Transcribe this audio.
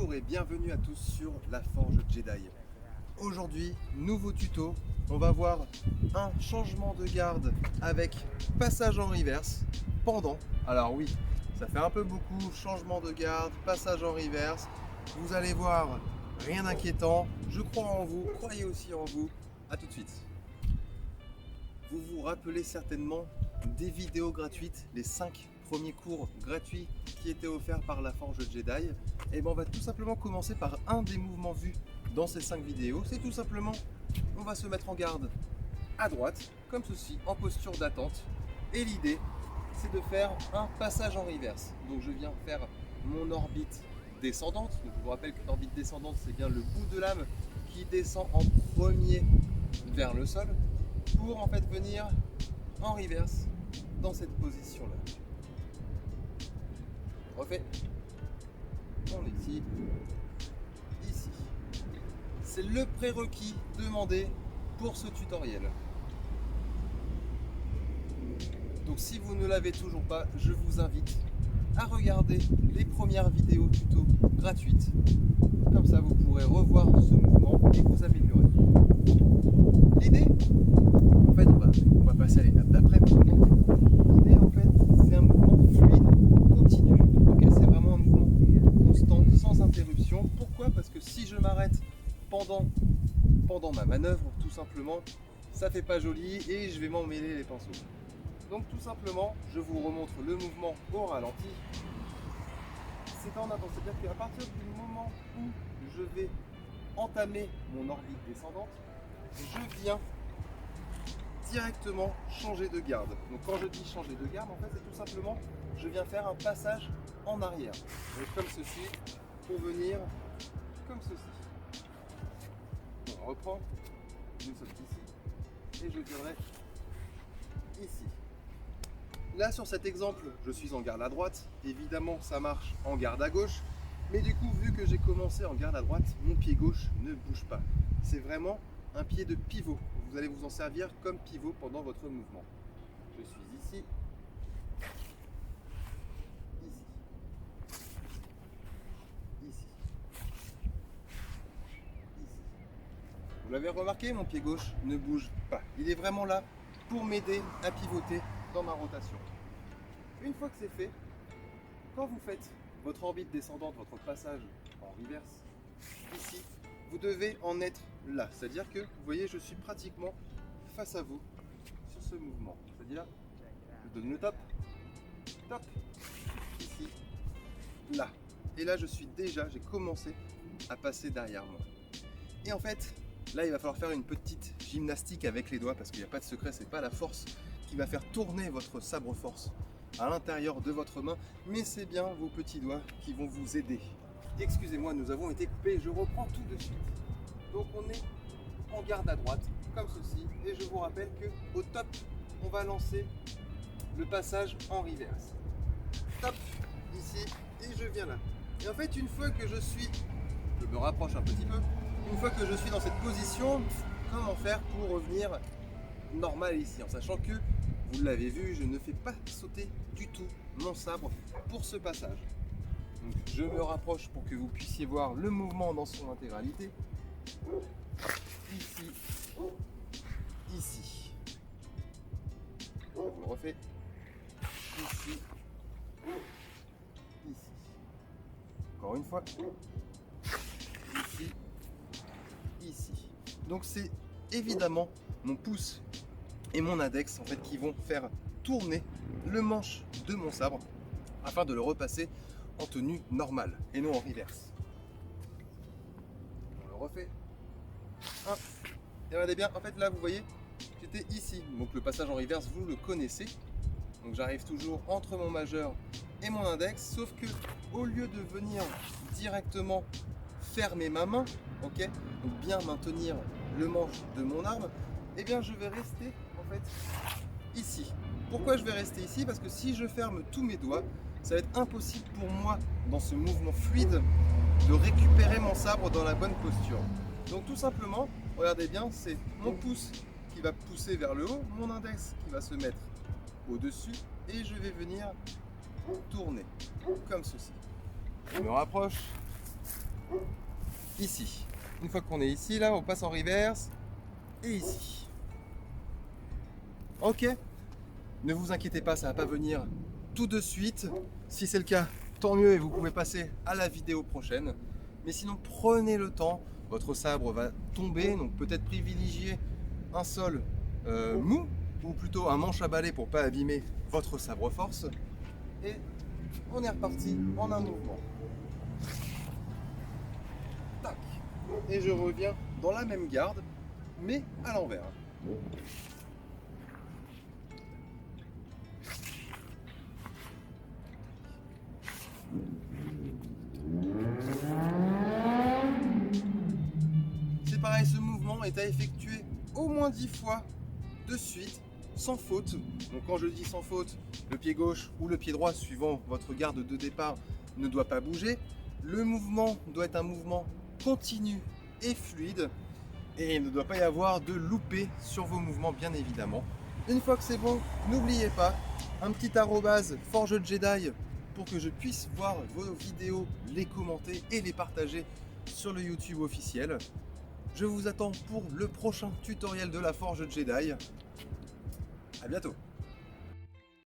Bonjour et bienvenue à tous sur la Forge Jedi. Aujourd'hui, nouveau tuto, on va voir un changement de garde avec passage en reverse, pendant. Alors oui, ça fait un peu beaucoup, changement de garde, passage en reverse. Vous allez voir, rien d'inquiétant, je crois en vous, croyez aussi en vous. A tout de suite. Vous vous rappelez certainement des vidéos gratuites, les 5 premiers cours gratuits qui étaient offerts par la Forge Jedi. Et bien on va tout simplement commencer par un des mouvements vus dans ces 5 vidéos. C'est tout simplement, on va se mettre en garde à droite, comme ceci, en posture d'attente. Et l'idée, c'est de faire un passage en reverse. Donc je viens faire mon orbite descendante. Donc je vous rappelle que l'orbite descendante, c'est bien le bout de lame qui descend en premier vers le sol pour en fait venir en reverse dans cette position là. Refait. On est ici. Ici. C'est le prérequis demandé pour ce tutoriel. Donc si vous ne l'avez toujours pas, je vous invite à regarder les premières vidéos tuto gratuites. Comme ça vous pourrez revoir ce mouvement et vous améliorer. L'idée, en fait, on va passer à l'étape d'après maintenant. L'idée, en fait, c'est un mouvement fluide, continu. Okay, c'est vraiment un mouvement constant, sans interruption. Pourquoi? Parce que si je m'arrête pendant ma manœuvre, tout simplement, ça fait pas joli et je vais m'emmêler les pinceaux. Donc tout simplement, je vous remontre le mouvement au ralenti. C'est en attendant, c'est-à-dire qu'à partir du moment où je vais entamer mon orbite descendante, je viens directement changer de garde. Donc quand je dis changer de garde, en fait c'est tout simplement, je viens faire un passage en arrière. Donc comme ceci, pour venir comme ceci. Donc, on reprend, nous sommes ici, et je viendrai ici. Là sur cet exemple, je suis en garde à droite, évidemment ça marche en garde à gauche, mais du coup vu que j'ai commencé en garde à droite, mon pied gauche ne bouge pas. C'est vraiment un pied de pivot. Vous allez vous en servir comme pivot pendant votre mouvement. Je suis ici, ici, ici, ici. Vous l'avez remarqué, mon pied gauche ne bouge pas. Il est vraiment là pour m'aider à pivoter dans ma rotation. Une fois que c'est fait, quand vous faites votre orbite descendante, votre passage en reverse, ici, vous devez en être là. C'est-à-dire que, vous voyez, je suis pratiquement face à vous sur ce mouvement. C'est-à-dire, je donne le top, ici, là. Et là, je suis déjà, j'ai commencé à passer derrière moi. Et en fait, là, il va falloir faire une petite gymnastique avec les doigts parce qu'il n'y a pas de secret, c'est pas la force qui va faire tourner votre sabre force à l'intérieur de votre main, mais c'est bien vos petits doigts qui vont vous aider. Excusez-moi, nous avons été coupés, je reprends tout de suite. Donc on est en garde à droite, comme ceci, et je vous rappelle que au top, on va lancer le passage en reverse. Top, ici, et je viens là. Et en fait, une fois que je me rapproche un petit peu, une fois que je suis dans cette position, comment faire pour revenir normal ici, en sachant que, vous l'avez vu, je ne fais pas sauter du tout mon sabre pour ce passage. Donc, je me rapproche pour que vous puissiez voir le mouvement dans son intégralité. Ici, ici. Je le refais. Ici, ici. Encore une fois. Ici, ici. Donc c'est évidemment mon pouce et mon index en fait qui vont faire tourner le manche de mon sabre afin de le repasser en tenue normale et non en reverse. On le refait. Et regardez bien, en fait là vous voyez, j'étais ici, donc le passage en reverse vous le connaissez. Donc j'arrive toujours entre mon majeur et mon index, sauf que au lieu de venir directement fermer ma main, ok, donc bien maintenir le manche de mon arme, eh bien je vais rester en fait ici. Pourquoi je vais rester ici? Parce que si je ferme tous mes doigts, ça va être impossible pour moi dans ce mouvement fluide de récupérer mon sabre dans la bonne posture. Donc tout simplement, regardez bien, c'est mon pouce qui va pousser vers le haut, mon index qui va se mettre au-dessus et je vais venir tourner comme ceci. Je me rapproche, ici. Une fois qu'on est ici, là, on passe en reverse et ici. Ok, ne vous inquiétez pas, ça va pas venir tout de suite. Si c'est le cas, tant mieux et vous pouvez passer à la vidéo prochaine. Mais sinon, prenez le temps. Votre sabre va tomber, donc peut-être privilégier un sol mou ou plutôt un manche à balai pour pas abîmer votre sabre force. Et on est reparti en un mouvement. Tac. Et je reviens dans la même garde, mais à l'envers. C'est pareil, ce mouvement est à effectuer au moins 10 fois de suite, sans faute. Donc quand je dis sans faute, le pied gauche ou le pied droit, suivant votre garde de départ, ne doit pas bouger. Le mouvement doit être un mouvement continu et fluide. Et il ne doit pas y avoir de loupé sur vos mouvements, bien évidemment. Une fois que c'est bon, n'oubliez pas, un petit arrobase Forge Jedi pour que je puisse voir vos vidéos, les commenter et les partager sur le YouTube officiel. Je vous attends pour le prochain tutoriel de la Forge Jedi. À bientôt.